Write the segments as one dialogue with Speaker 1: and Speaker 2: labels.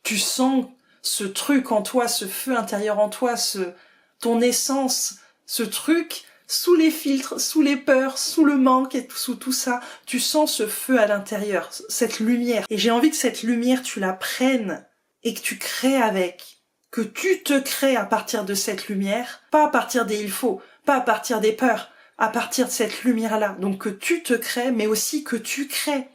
Speaker 1: Tu sens ce truc en toi, ce feu intérieur en toi, ton essence, ce truc sous les filtres, sous les peurs, sous le manque et sous tout ça. Tu sens ce feu à l'intérieur, cette lumière. Et j'ai envie que cette lumière, tu la prennes et que tu crées avec. Que tu te crées à partir de cette lumière, pas à partir des il faut, pas à partir des peurs, à partir de cette lumière-là. Donc que tu te crées, mais aussi que tu crées.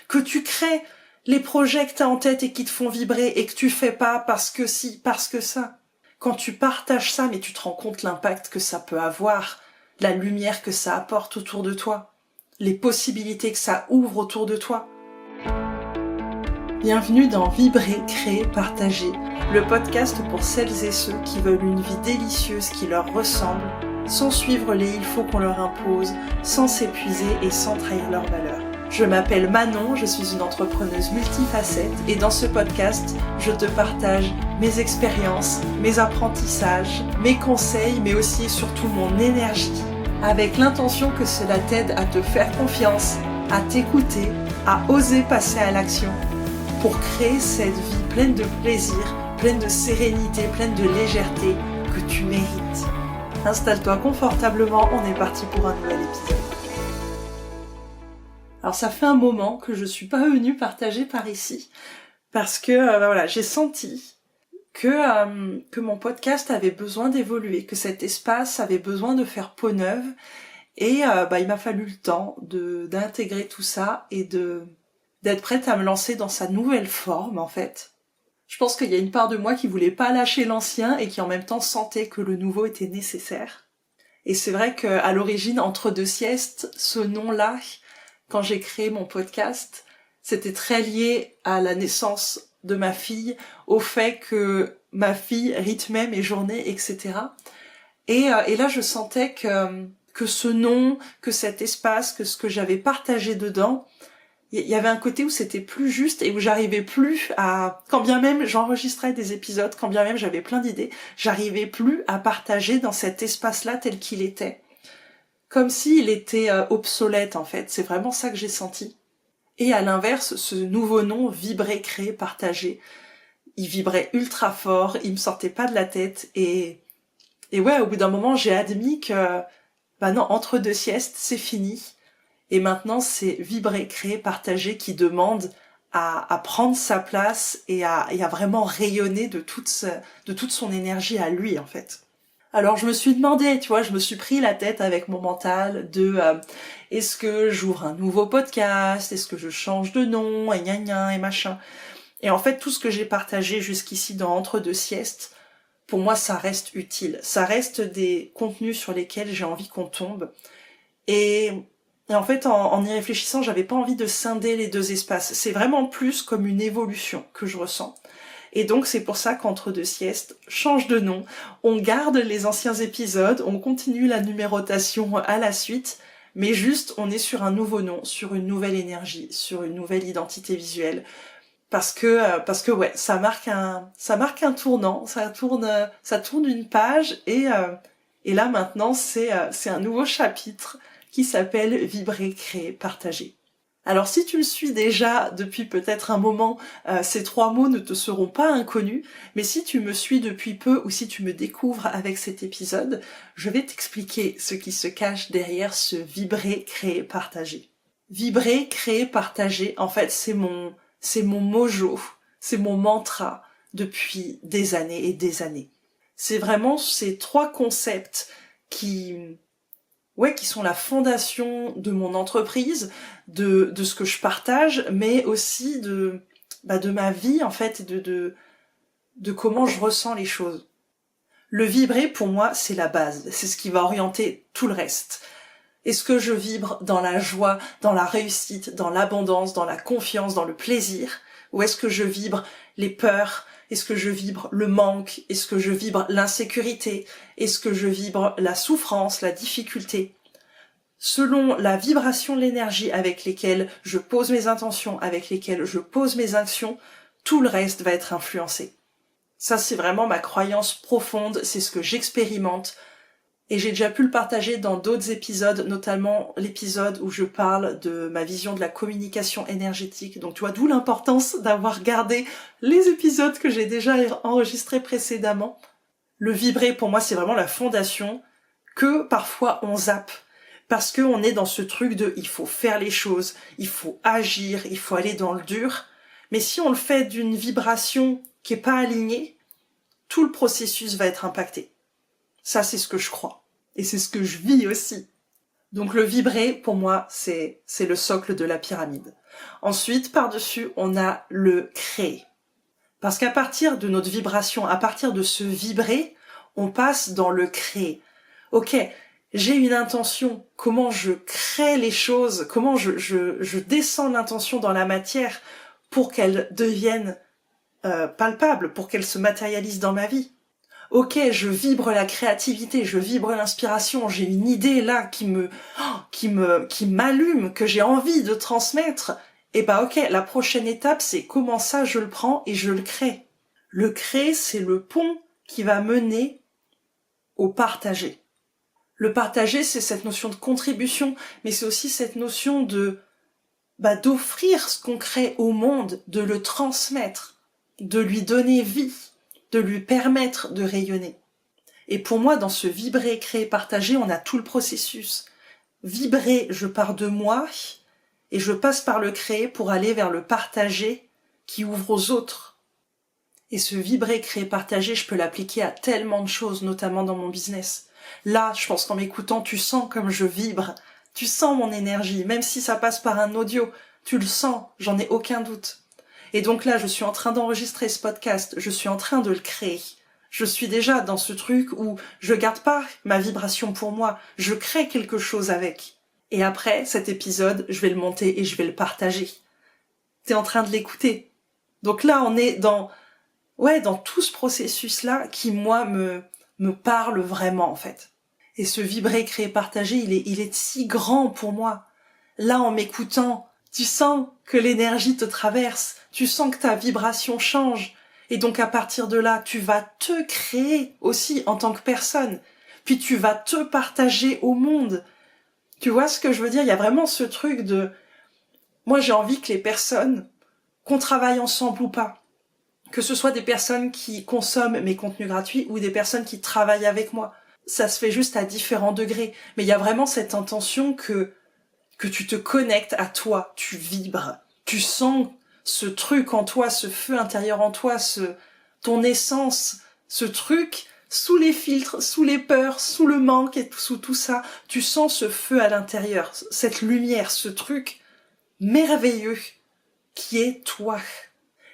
Speaker 1: Que tu crées les projets que t'as en tête et qui te font vibrer et que tu fais pas parce que si, parce que ça. Quand tu partages ça, mais tu te rends compte l'impact que ça peut avoir, la lumière que ça apporte autour de toi, les possibilités que ça ouvre autour de toi. Bienvenue dans Vibrer, Créer, Partager, le podcast pour celles et ceux qui veulent une vie délicieuse qui leur ressemble, sans suivre les il faut qu'on leur impose, sans s'épuiser et sans trahir leurs valeurs. Je m'appelle Manon, je suis une entrepreneuse multifacette et dans ce podcast, je te partage mes expériences, mes apprentissages, mes conseils, mais aussi et surtout mon énergie, avec l'intention que cela t'aide à te faire confiance, à t'écouter, à oser passer à l'action, pour créer cette vie pleine de plaisir, pleine de sérénité, pleine de légèreté que tu mérites. Installe-toi confortablement, on est parti pour un nouvel épisode. Alors ça fait un moment que je suis pas venue partager par ici, parce que voilà, j'ai senti que mon podcast avait besoin d'évoluer, que cet espace avait besoin de faire peau neuve, et il m'a fallu le temps d'intégrer tout ça et d'être prête à me lancer dans sa nouvelle forme en fait. Je pense qu'il y a une part de moi qui voulait pas lâcher l'ancien et qui en même temps sentait que le nouveau était nécessaire. Et c'est vrai qu'à l'origine, Entre deux siestes, ce nom-là, quand j'ai créé mon podcast, c'était très lié à la naissance de ma fille, au fait que ma fille rythmait mes journées, etc. Et là, je sentais que ce nom, que cet espace, que ce que j'avais partagé dedans, il y avait un côté où c'était plus juste et où j'arrivais plus à, quand bien même j'enregistrais des épisodes, quand bien même j'avais plein d'idées, j'arrivais plus à partager dans cet espace-là tel qu'il était. Comme s'il était obsolète en fait, c'est vraiment ça que j'ai senti. Et à l'inverse, ce nouveau nom, Vibrer, Créer, Partager, il vibrait ultra fort, il me sortait pas de la tête et ouais, au bout d'un moment j'ai admis que, non, Entre deux siestes, c'est fini. Et maintenant, c'est Vibrer, Créer, Partager qui demande à prendre sa place et à vraiment rayonner de toute son énergie à lui, en fait. Alors, je me suis demandé, tu vois, je me suis pris la tête avec mon mental de est-ce que j'ouvre un nouveau podcast, est-ce que je change de nom, et gna gna, et machin. Et en fait, tout ce que j'ai partagé jusqu'ici dans Entre deux siestes, pour moi, ça reste utile. Ça reste des contenus sur lesquels j'ai envie qu'on tombe. Et en fait, en y réfléchissant, j'avais pas envie de scinder les deux espaces. C'est vraiment plus comme une évolution que je ressens. Et donc, c'est pour ça qu'Entre deux siestes change de nom. On garde les anciens épisodes, on continue la numérotation à la suite, mais juste, on est sur un nouveau nom, sur une nouvelle énergie, sur une nouvelle identité visuelle. Parce que ouais, ça marque un tournant, ça tourne une page, et là, maintenant, c'est un nouveau chapitre qui s'appelle Vibrer, Créer, Partager. Alors si tu me suis déjà depuis peut-être un moment, ces trois mots ne te seront pas inconnus, mais si tu me suis depuis peu ou si tu me découvres avec cet épisode, je vais t'expliquer ce qui se cache derrière ce Vibrer, Créer, Partager. Vibrer, Créer, Partager, en fait c'est mon mojo, c'est mon mantra depuis des années et des années. C'est vraiment ces trois concepts qui sont la fondation de mon entreprise, de ce que je partage, mais aussi de ma vie en fait, de comment je ressens les choses. Le vibrer pour moi c'est la base, c'est ce qui va orienter tout le reste. Est-ce que je vibre dans la joie, dans la réussite, dans l'abondance, dans la confiance, dans le plaisir? Ou est-ce que je vibre les peurs? Est-ce que je vibre le manque? Est-ce que je vibre l'insécurité? Est-ce que je vibre la souffrance, la difficulté? Selon la vibration de l'énergie avec lesquelles je pose mes intentions, avec lesquelles je pose mes actions, tout le reste va être influencé. Ça, c'est vraiment ma croyance profonde, c'est ce que j'expérimente. Et j'ai déjà pu le partager dans d'autres épisodes, notamment l'épisode où je parle de ma vision de la communication énergétique. Donc tu vois, d'où l'importance d'avoir gardé les épisodes que j'ai déjà enregistrés précédemment. Le vibrer, pour moi, c'est vraiment la fondation que parfois on zappe. Parce qu'on est dans ce truc de il faut faire les choses, il faut agir, il faut aller dans le dur. Mais si on le fait d'une vibration qui est pas alignée, tout le processus va être impacté. Ça, c'est ce que je crois. Et c'est ce que je vis aussi. Donc le vibrer, pour moi, c'est le socle de la pyramide. Ensuite, par-dessus, on a le créer. Parce qu'à partir de notre vibration, à partir de ce vibrer, on passe dans le créer. Ok, j'ai une intention, comment je crée les choses, comment je descends l'intention dans la matière pour qu'elle devienne palpable, pour qu'elle se matérialise dans ma vie. Ok, je vibre la créativité, je vibre l'inspiration, j'ai une idée là qui m'allume, que j'ai envie de transmettre. Et bah ok, la prochaine étape, c'est comment ça je le prends et je le crée. Le créer, c'est le pont qui va mener au partager. Le partager, c'est cette notion de contribution, mais c'est aussi cette notion d'offrir ce qu'on crée au monde, de le transmettre, de lui donner vie, de lui permettre de rayonner. Et pour moi, dans ce vibrer, créer, partager, on a tout le processus. Vibrer, je pars de moi et je passe par le créer pour aller vers le partager qui ouvre aux autres. Et ce vibrer, créer, partager, je peux l'appliquer à tellement de choses, notamment dans mon business. Là, je pense qu'en m'écoutant, tu sens comme je vibre, tu sens mon énergie, même si ça passe par un audio, tu le sens, j'en ai aucun doute. Et donc là, je suis en train d'enregistrer ce podcast, je suis en train de le créer. Je suis déjà dans ce truc où je garde pas ma vibration pour moi, je crée quelque chose avec. Et après cet épisode, je vais le monter et je vais le partager. T'es en train de l'écouter. Donc là, on est dans tout ce processus-là qui, moi, me parle vraiment, en fait. Et ce vibrer, créer, partager, il est si grand pour moi. Là, en m'écoutant, tu sens que l'énergie te traverse, tu sens que ta vibration change. Et donc à partir de là, tu vas te créer aussi en tant que personne. Puis tu vas te partager au monde. Tu vois ce que je veux dire? Il y a vraiment ce truc de... Moi, j'ai envie que les personnes, qu'on travaille ensemble ou pas, que ce soit des personnes qui consomment mes contenus gratuits ou des personnes qui travaillent avec moi. Ça se fait juste à différents degrés. Mais il y a vraiment cette intention que tu te connectes à toi, tu vibres, tu sens ce truc en toi, ce feu intérieur en toi, ton essence, ce truc, sous les filtres, sous les peurs, sous le manque et sous tout ça, tu sens ce feu à l'intérieur, cette lumière, ce truc merveilleux qui est toi.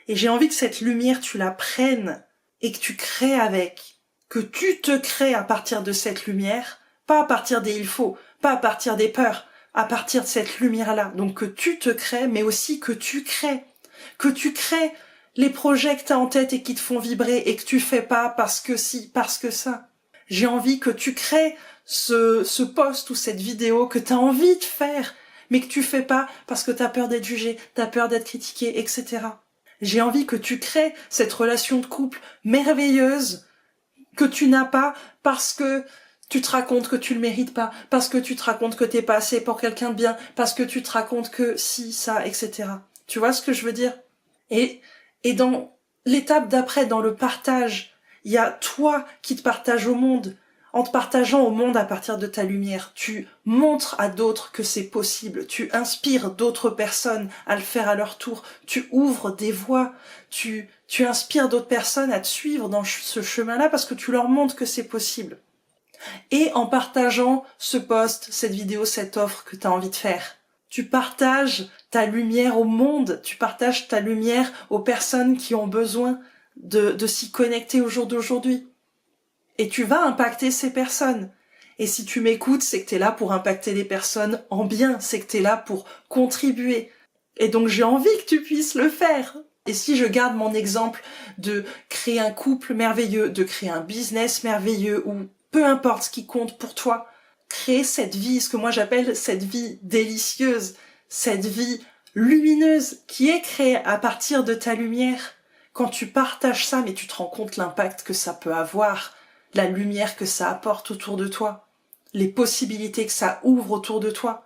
Speaker 1: Et j'ai envie que cette lumière, tu la prennes et que tu crées avec, que tu te crées à partir de cette lumière, pas à partir des il faut, pas à partir des peurs, à partir de cette lumière-là. Donc que tu te crées, mais aussi que tu crées les projets que t'as en tête et qui te font vibrer et que tu fais pas parce que si, parce que ça. J'ai envie que tu crées ce post ou cette vidéo que t'as envie de faire, mais que tu fais pas parce que t'as peur d'être jugé, t'as peur d'être critiqué, etc. J'ai envie que tu crées cette relation de couple merveilleuse que tu n'as pas parce que tu te racontes que tu le mérites pas, parce que tu te racontes que t'es pas assez pour quelqu'un de bien, parce que tu te racontes que si, ça, etc. Tu vois ce que je veux dire? Et dans l'étape d'après, dans le partage, il y a toi qui te partages au monde. En te partageant au monde à partir de ta lumière, tu montres à d'autres que c'est possible, tu inspires d'autres personnes à le faire à leur tour, tu ouvres des voies, tu inspires d'autres personnes à te suivre dans ce chemin-là parce que tu leur montres que c'est possible. Et en partageant ce post, cette vidéo, cette offre que tu as envie de faire, tu partages ta lumière au monde, tu partages ta lumière aux personnes qui ont besoin de s'y connecter au jour d'aujourd'hui. Et tu vas impacter ces personnes. Et si tu m'écoutes, c'est que t'es là pour impacter les personnes en bien, c'est que t'es là pour contribuer. Et donc j'ai envie que tu puisses le faire. Et si je garde mon exemple de créer un couple merveilleux, de créer un business merveilleux, ou peu importe ce qui compte pour toi, créer cette vie, ce que moi j'appelle cette vie délicieuse, cette vie lumineuse qui est créée à partir de ta lumière. Quand tu partages ça, mais tu te rends compte l'impact que ça peut avoir, la lumière que ça apporte autour de toi. les possibilités que ça ouvre autour de toi.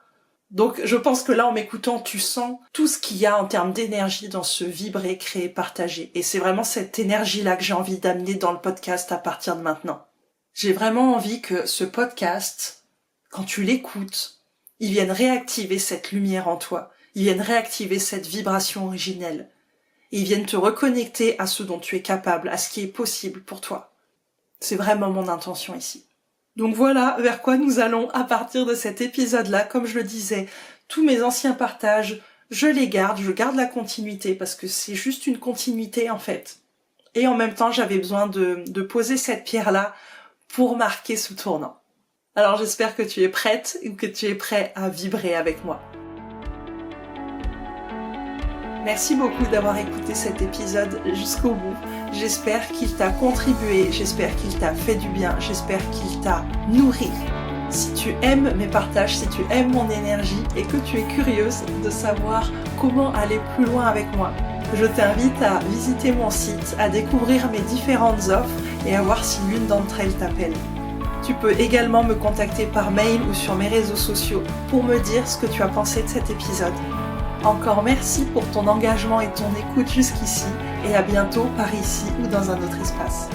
Speaker 1: Donc je pense que là, en m'écoutant, tu sens tout ce qu'il y a en termes d'énergie dans ce vibrer, créer, partager. Et c'est vraiment cette énergie-là que j'ai envie d'amener dans le podcast à partir de maintenant. J'ai vraiment envie que ce podcast, quand tu l'écoutes, il vienne réactiver cette lumière en toi. Il vienne réactiver cette vibration originelle. Et il vienne te reconnecter à ce dont tu es capable, à ce qui est possible pour toi. C'est vraiment mon intention ici. Donc voilà vers quoi nous allons à partir de cet épisode-là. Comme je le disais, tous mes anciens partages, je les garde, je garde la continuité parce que c'est juste une continuité en fait. Et en même temps, j'avais besoin de poser cette pierre-là pour marquer ce tournant. Alors j'espère que tu es prête ou que tu es prêt à vibrer avec moi. Merci beaucoup d'avoir écouté cet épisode jusqu'au bout. J'espère qu'il t'a contribué, j'espère qu'il t'a fait du bien, j'espère qu'il t'a nourri. Si tu aimes mes partages, si tu aimes mon énergie et que tu es curieuse de savoir comment aller plus loin avec moi, je t'invite à visiter mon site, à découvrir mes différentes offres et à voir si l'une d'entre elles t'appelle. Tu peux également me contacter par mail ou sur mes réseaux sociaux pour me dire ce que tu as pensé de cet épisode. Encore merci pour ton engagement et ton écoute jusqu'ici et à bientôt par ici ou dans un autre espace.